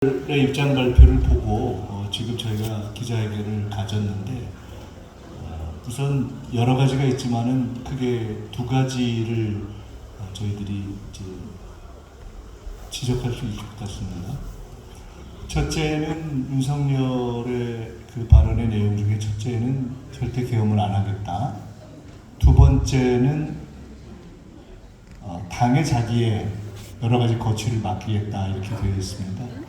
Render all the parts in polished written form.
의 입장 발표를 보고 지금 저희가 기자회견을 가졌는데 우선 여러 가지가 있지만은 크게 두 가지를 저희들이 이제 지적할 수 있을 것 같습니다. 첫째는 윤석열의 그 발언의 내용 중에 첫째는 절대 계엄을 안 하겠다. 두 번째는 당의 자기의 여러 가지 거취를 맡기겠다 이렇게 되어 있습니다.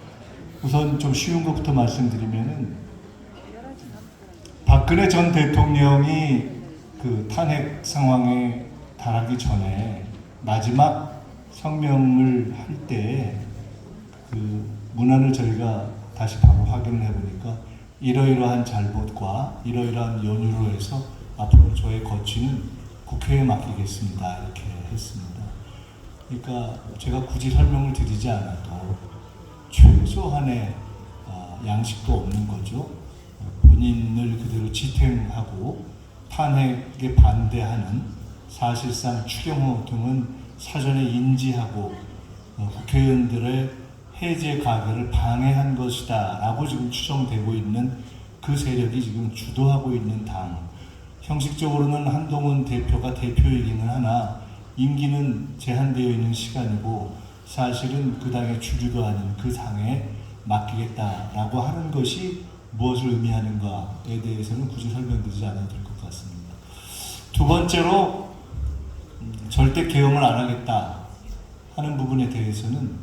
우선 좀 쉬운 것부터 말씀드리면은 박근혜 전 대통령이 그 탄핵 상황에 달하기 전에 마지막 성명을 할 때 그 문안을 저희가 다시 바로 확인을 해보니까 이러이러한 잘못과 이러이러한 연유로 해서 앞으로 저의 거취는 국회에 맡기겠습니다 이렇게 했습니다. 그러니까 제가 굳이 설명을 드리지 않아도 최소한의 양식도 없는 거죠. 본인을 그대로 지탱하고 탄핵에 반대하는 사실상 추경호 등은 사전에 인지하고 국회의원들의 해제 가결을 방해한 것이다 라고 지금 추정되고 있는 그 세력이 지금 주도하고 있는 당. 형식적으로는 한동훈 대표가 대표이기는 하나 임기는 제한되어 있는 시간이고 사실은 그 당의 주류도 아닌 그 당에 맡기겠다라고 하는 것이 무엇을 의미하는가에 대해서는 굳이 설명드리지 않아도 될 것 같습니다. 두 번째로 절대 계엄을 안 하겠다 하는 부분에 대해서는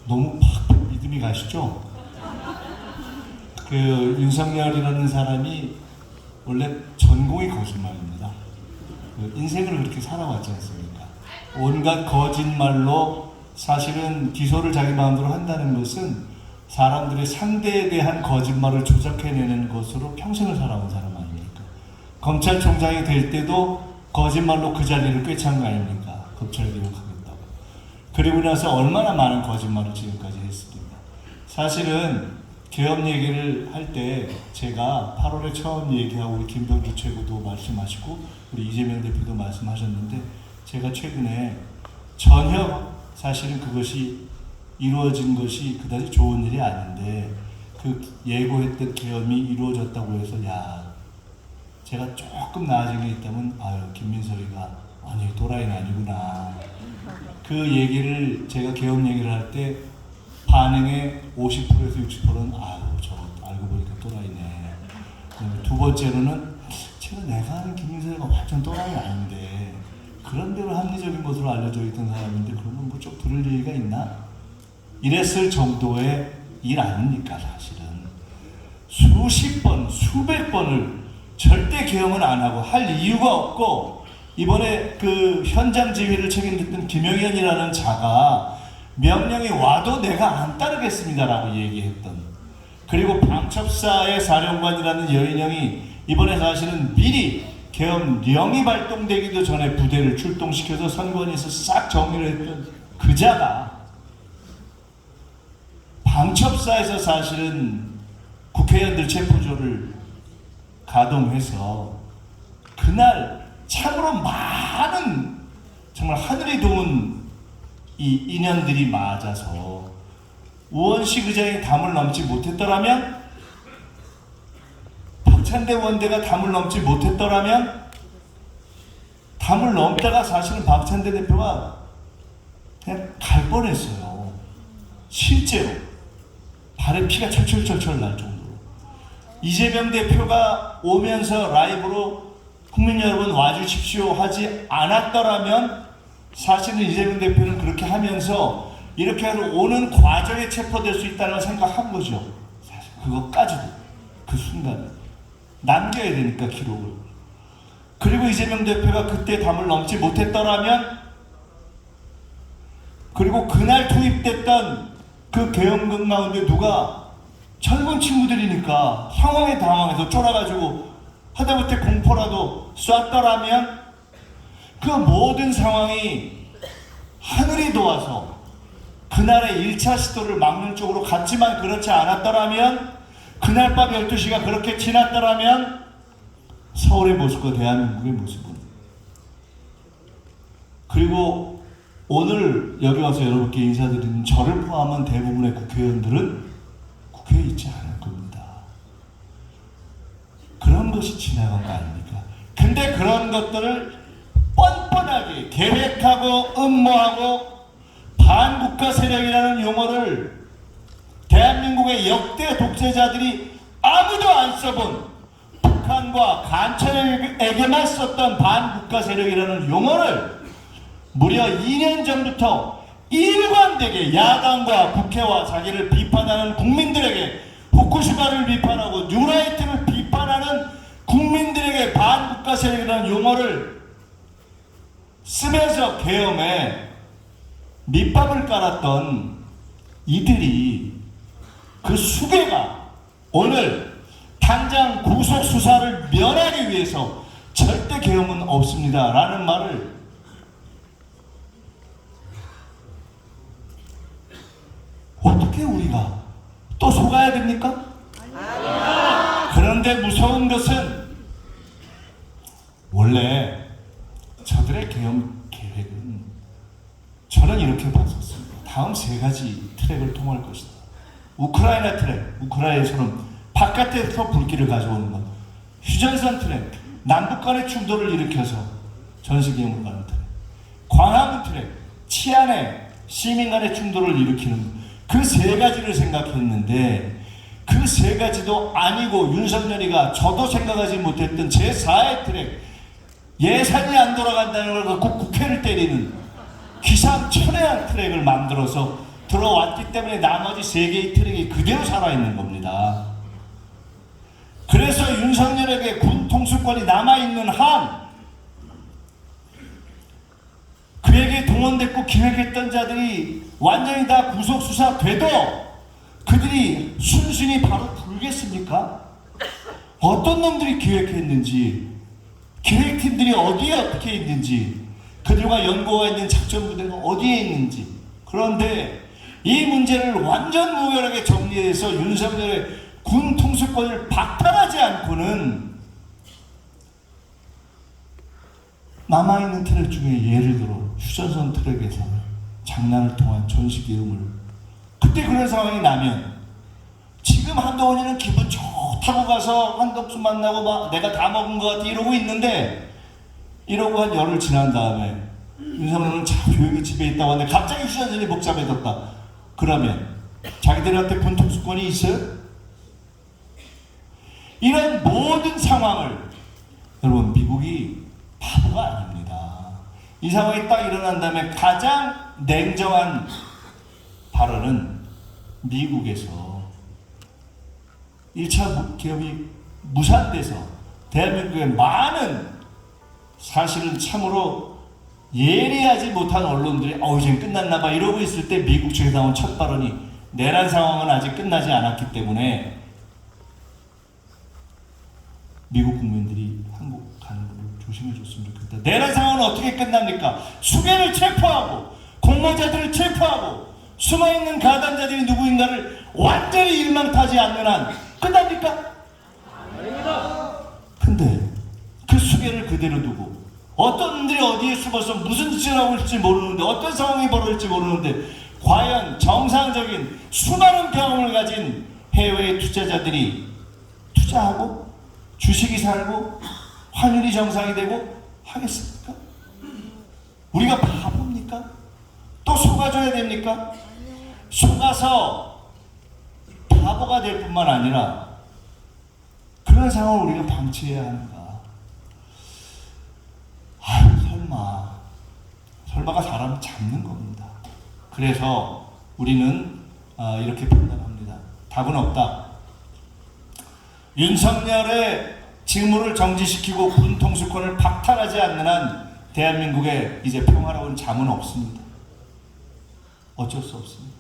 너무 팍 믿음이 가시죠? 그 윤석열이라는 사람이 원래 전공이 거짓말입니다. 그 인생을 그렇게 살아왔지 않습니까? 온갖 거짓말로 사실은 기소를 자기 마음대로 한다는 것은 사람들의 상대에 대한 거짓말을 조작해내는 것으로 평생을 살아온 사람 아닙니까? 검찰총장이 될 때도 거짓말로 그 자리를 꿰찬 거 아닙니까? 검찰개혁하겠다고. 그리고 나서 얼마나 많은 거짓말을 지금까지 했습니까? 사실은 계엄 얘기를 할 때 제가 8월에 처음 얘기하고 우리 김병주 최고도 말씀하시고 우리 이재명 대표도 말씀하셨는데 제가 최근에 전혀 사실은 그것이 이루어진 것이 그다지 좋은 일이 아닌데 그 예고했던 계엄이 이루어졌다고 해서 야 제가 조금 나아진 게 있다면 아유 김민석이가 아니 또라이는 아니구나 그 얘기를 제가 계엄 얘기를 할 때 반응의 50%에서 60%는 아유 저 알고 보니까 또라이네. 두 번째로는 제가 내가 아는 김민석이가 완전 또라이 아닌데 그런 대로 합리적인 것으로 알려져 있던 사람인데 그러면 뭐 좀 들을 얘기가 있나? 이랬을 정도의 일 아닙니까 사실은. 수십 번, 수백 번을 절대 계엄은 안 하고 할 이유가 없고 이번에 그 현장 지휘를 책임졌던 김영현이라는 자가 명령이 와도 내가 안 따르겠습니다라고 얘기했던 그리고 방첩사의 사령관이라는 여인형이 이번에 사실은 미리 계엄령이 발동되기도 전에 부대를 출동시켜서 선관위에서 싹 정리를 했던 그 자가 방첩사에서 사실은 국회의원들 체포조를 가동해서 그날 참으로 많은 정말 하늘이 도운 이 인연들이 맞아서 우원식 의장이 담을 넘지 못했더라면 박찬대 원대가 담을 넘지 못했더라면 담을 넘다가 사실은 박찬대 대표가 그냥 갈 뻔했어요. 실제로 발에 피가 철철철철 날 정도로. 이재명 대표가 오면서 라이브로 국민 여러분 와주십시오 하지 않았더라면 사실은 이재명 대표는 그렇게 하면서 이렇게 오는 과정에 체포될 수 있다는 걸 생각한 거죠. 사실 그것까지도 그 순간에 남겨야 되니까 기록을. 그리고 이재명 대표가 그때 담을 넘지 못했더라면 그리고 그날 투입됐던 그 계엄군 가운데 누가 젊은 친구들이니까 상황에 당황해서 쫄아가지고 하다못해 공포라도 쐈더라면 그 모든 상황이 하늘이 도와서 그날의 1차 시도를 막는 쪽으로 갔지만 그렇지 않았더라면 그날 밤 12시가 그렇게 지났더라면 서울의 모습과 대한민국의 모습은 그리고 오늘 여기 와서 여러분께 인사드리는 저를 포함한 대부분의 국회의원들은 국회에 있지 않을 겁니다. 그런 것이 지나간 거 아닙니까? 근데 그런 것들을 뻔뻔하게 계획하고 음모하고 반국가 세력이라는 용어를 대한민국의 역대 독재자들이 아무도 안 써본 북한과 간첩에게만 썼던 반국가 세력이라는 용어를 무려 2년 전부터 일관되게 야당과 국회와 자기를 비판하는 국민들에게 후쿠시마를 비판하고 뉴라이트를 비판하는 국민들에게 반국가 세력이라는 용어를 쓰면서 계엄에 밑밥을 깔았던 이들이 그 수괴가 오늘 당장 구속 수사를 면하기 위해서 절대 계엄은 없습니다 라는 말을 어떻게 우리가 또 속아야 됩니까? 그런데 무서운 것은 원래 저들의 계엄 계획은 저는 이렇게 봤었습니다. 다음 세 가지 트랙을 통할 것이다. 우크라이나 트랙, 우크라이나에서는 바깥에서 불길을 가져오는 것. 휴전선 트랙, 남북 간의 충돌을 일으켜서 전시기용으로 가는 트랙. 광화문 트랙, 치안에 시민 간의 충돌을 일으키는 것. 그 세 가지를 생각했는데 그 세 가지도 아니고 윤석열이가 저도 생각하지 못했던 제4의 트랙, 예산이 안 돌아간다는 걸 갖고 국회를 때리는 기상천외한 트랙을 만들어서 들어왔기 때문에 나머지 세 개의 트랙이 그대로 살아있는 겁니다. 그래서 윤석열에게 군 통수권이 남아있는 한 그에게 동원됐고 기획했던 자들이 완전히 다 구속수사 돼도 그들이 순순히 바로 불겠습니까? 어떤 놈들이 기획했는지, 기획팀들이 어디에 어떻게 있는지, 그들과 연구가 있는 작전부대가 어디에 있는지. 그런데 이 문제를 완전 무결하게 정리해서 윤석열의 군 통수권을 박탈하지 않고는 남아있는 트랙 중에 예를 들어 휴전선 트랙에서 장난을 통한 전시기용을 그때 그런 상황이 나면 지금 한동훈이는 기분 좋다고 가서 한덕수 만나고 막 내가 다 먹은 것 같아 이러고 있는데 이러고 한 열흘 지난 다음에 윤석열은 참 조용히 집에 있다고 하는데 갑자기 휴전선이 복잡해졌다. 그러면 자기들한테 군통수권이 있어요? 이런 모든 상황을 여러분 미국이 바보가 아닙니다. 이 상황이 딱 일어난 다음에 가장 냉정한 발언은 미국에서 1차 기업이 무산돼서 대한민국의 많은 사실은 참으로 예리하지 못한 언론들이 이제 끝났나 봐 이러고 있을 때 미국 측에서 나온 첫 발언이 내란 상황은 아직 끝나지 않았기 때문에 미국 국민들이 한국 가는 걸 조심해 줬으면 좋겠다. 내란 상황은 어떻게 끝납니까? 수괴를 체포하고 공모자들을 체포하고 숨어있는 가담자들이 누구인가를 완전히 일망타지 않는 한 끝납니까? 아닙니다. 근데 그 수괴를 그대로 두고 어떤 놈들이 어디에 숨어서 무슨 짓을 하고 있을지 모르는데 어떤 상황이 벌어질지 모르는데 과연 정상적인 수많은 경험을 가진 해외의 투자자들이 투자하고 주식이 살고 환율이 정상이 되고 하겠습니까? 우리가 바보입니까? 또 속아줘야 됩니까? 속아서 바보가 될 뿐만 아니라 그런 상황을 우리가 방치해야 하는가? 설마가 사람을 잡는 겁니다. 그래서 우리는 이렇게 판단합니다. 답은 없다. 윤석열의 직무를 정지시키고 군 통수권을 박탈하지 않는 한 대한민국에 이제 평화로운 잠은 없습니다. 어쩔 수 없습니다.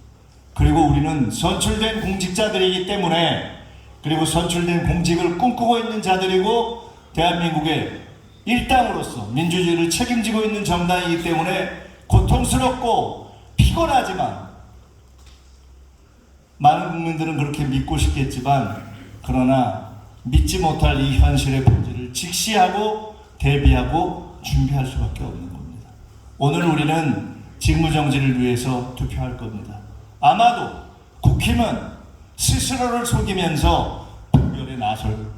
그리고 우리는 선출된 공직자들이기 때문에 그리고 선출된 공직을 꿈꾸고 있는 자들이고 대한민국의 일당으로서 민주주의를 책임지고 있는 정당이기 때문에 고통스럽고 피곤하지만 많은 국민들은 그렇게 믿고 싶겠지만 그러나 믿지 못할 이 현실의 본질을 직시하고 대비하고 준비할 수밖에 없는 겁니다. 오늘 우리는 직무정지를 위해서 투표할 겁니다. 아마도 국힘은 스스로를 속이면서 부결에 나설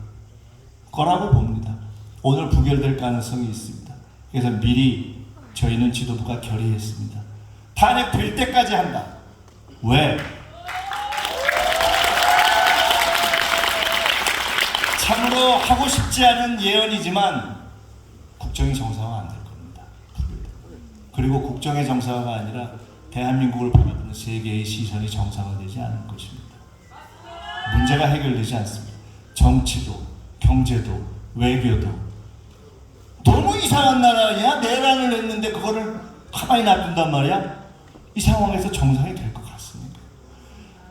거라고 봅니다. 오늘 부결될 가능성이 있습니다. 그래서 미리 저희는 지도부가 결의했습니다. 탄핵될 때까지 한다. 왜? 참으로 하고 싶지 않은 예언이지만 국정이 정상화 안 될 겁니다. 그리고 국정의 정상화가 아니라 대한민국을 바라보는 세계의 시선이 정상화되지 않을 것입니다. 문제가 해결되지 않습니다. 정치도, 경제도, 외교도 너무 이상한 나라냐? 내란을 했는데 그거를 가만히 놔둔단 말이야? 이 상황에서 정상이 될 것 같습니까?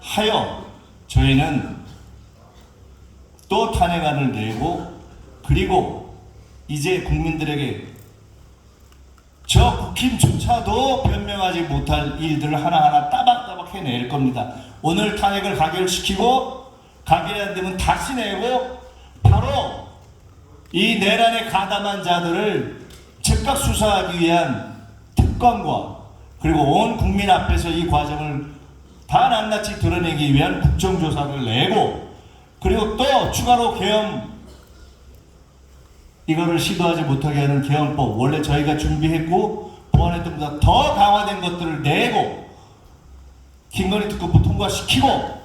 하여 저희는 또 탄핵안을 내고 그리고 이제 국민들에게 저 국힘조차도 변명하지 못할 일들을 하나하나 따박따박 해낼 겁니다. 오늘 탄핵을 가결시키고 가결이 안 되면 다시 내고 바로 이 내란에 가담한 자들을 즉각 수사하기 위한 특검과 그리고 온 국민 앞에서 이 과정을 다 낱낱이 드러내기 위한 국정조사를 내고 그리고 또 추가로 계엄 이거를 시도하지 못하게 하는 계엄법 원래 저희가 준비했고 보완했던 것보다 더 강화된 것들을 내고 김건희 특검법 통과시키고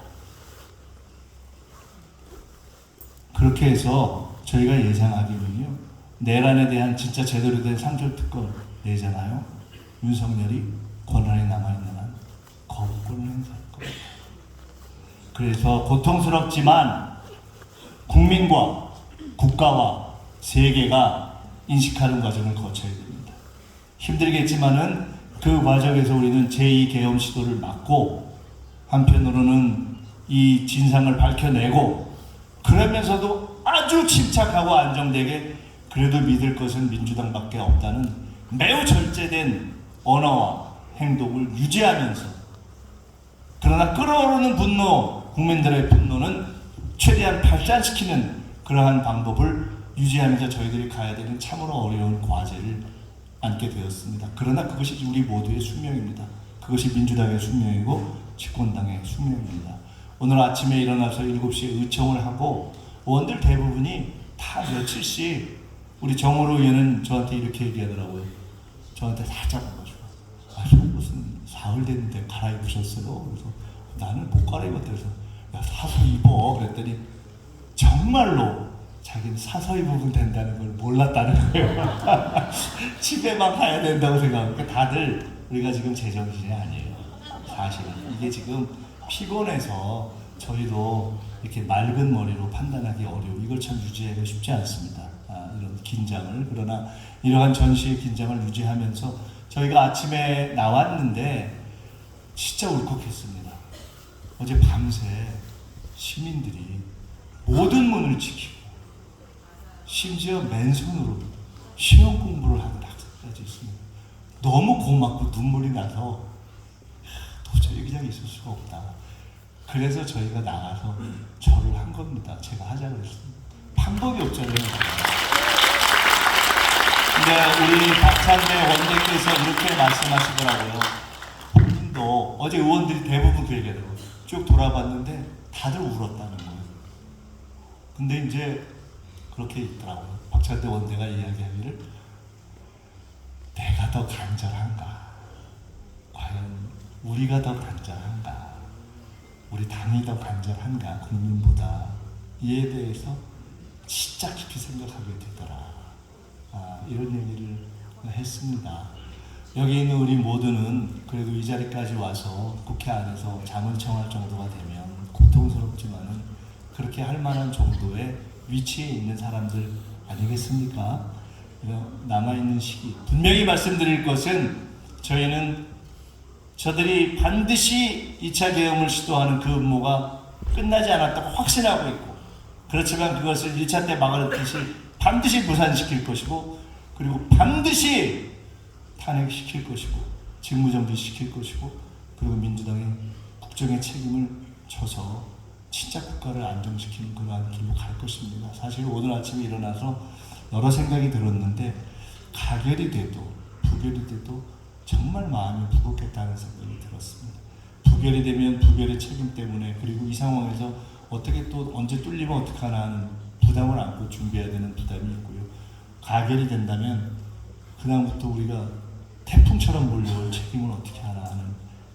그렇게 해서 저희가 예상하기는요 내란에 대한 진짜 제대로 된 상설특검 내잖아요. 윤석열이 권한이 남아있는 한 거부권을 행사할 겁니다. 그래서 고통스럽지만 국민과 국가와 세계가 인식하는 과정을 거쳐야 됩니다. 힘들겠지만은 그 과정에서 우리는 제2 계엄 시도를 막고 한편으로는 이 진상을 밝혀내고 그러면서도 아주 침착하고 안정되게 그래도 믿을 것은 민주당밖에 없다는 매우 절제된 언어와 행동을 유지하면서 그러나 끓어오르는 분노, 국민들의 분노는 최대한 발산시키는 그러한 방법을 유지하면서 저희들이 가야 되는 참으로 어려운 과제를 안게 되었습니다. 그러나 그것이 우리 모두의 숙명입니다. 그것이 민주당의 숙명이고 집권당의 숙명입니다. 오늘 아침에 일어나서 7시에 의총을 하고 의원들 대부분이 다 며칠씩 우리 정호로 의원은 저한테 이렇게 얘기하더라고요. 저한테 살짝 와가지고 무슨 사흘 됐는데 갈아입으셨어요? 그래서 나는 못 갈아입었다. 그래서 야 사서 입어 그랬더니 정말로 자기는 사서 입으면 된다는 걸 몰랐다는 거예요. 집에만 가야 된다고 생각하니까 다들 우리가 지금 제정신이 아니에요. 사실은 이게 지금 피곤해서 저희도 이렇게 맑은 머리로 판단하기 어려워. 이걸 참 유지하기가 쉽지 않습니다. 이런 긴장을. 그러나 이러한 전시의 긴장을 유지하면서 저희가 아침에 나왔는데 진짜 울컥했습니다. 어제 밤새 시민들이 모든 문을 지키고 심지어 맨손으로 시험 공부를 하는 학생까지 있습니다. 너무 고맙고 눈물이 나서 도저히 그냥 있을 수가 없다. 그래서 저희가 나가서 절을 한 겁니다. 제가 하자고 했습니다. 방법이 없잖아요. 근데 우리 박찬대 원내께서 이렇게 말씀하시더라고요. 본인도 어제 의원들이 대부분 그 얘기하더라고요. 쭉 돌아봤는데 다들 울었다는 거예요. 근데 이제 그렇게 있더라고요. 박찬대 원내가 이야기하기를 내가 더 간절한가? 과연 우리가 더 간절한가? 우리 당이 더 간절한가? 국민보다 이에 대해서 진짜 깊이 생각하게 되더라. 이런 얘기를 했습니다. 여기 있는 우리 모두는 그래도 이 자리까지 와서 국회 안에서 잠을 청할 정도가 되면 고통스럽지만은 그렇게 할 만한 정도의 위치에 있는 사람들 아니겠습니까? 남아있는 시기 분명히 말씀드릴 것은 저희는 저들이 반드시 2차 계엄을 시도하는 그 음모가 끝나지 않았다고 확신하고 있고 그렇지만 그것을 1차 때 막았듯이 반드시 무산시킬 것이고 그리고 반드시 탄핵시킬 것이고 직무정지시킬 것이고 그리고 민주당의 국정의 책임을 져서 진짜 국가를 안정시키는 그러한 길로 갈 것입니다. 사실 오늘 아침에 일어나서 여러 생각이 들었는데 가결이 돼도 부결이 돼도 정말 마음이 무겁겠다는 생각이 들었습니다. 부결이 되면 부결의 책임 때문에, 그리고 이 상황에서 어떻게 또 언제 뚫리면 어떡하나 하는 부담을 안고 준비해야 되는 부담이 있고요. 가결이 된다면 그다음부터 우리가 태풍처럼 몰려올 책임을 어떻게 하나 하는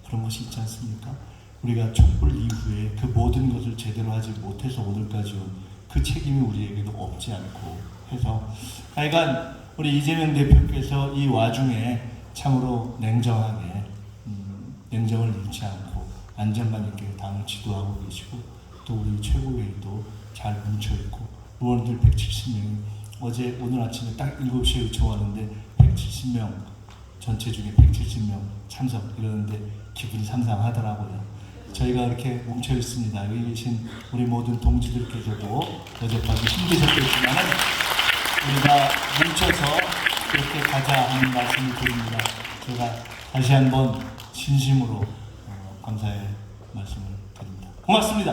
그런 것이 있지 않습니까? 우리가 촛불 이후에 그 모든 것을 제대로 하지 못해서 오늘까지 온 그 책임이 우리에게도 없지 않고 해서, 하여간 우리 이재명 대표께서 이 와중에 참으로 냉정하게 냉정을 잃지 않고 안전감 있게 당을 지도하고 계시고, 또 우리 최고회의도 잘 뭉쳐있고, 의원들 170명이 어제 오늘 아침에 딱 7시에 요청하는데 170명 전체 중에 170명 참석 이러는데 기분이 상상하더라고요. 저희가 이렇게 뭉쳐 있습니다. 여기 계신 우리 모든 동지들께서도 어젯밤에 힘드셨겠지만 우리가 뭉쳐서 그렇게 가자 하는 말씀을 드립니다. 제가 다시 한번 진심으로 감사의 말씀을 드립니다. 고맙습니다.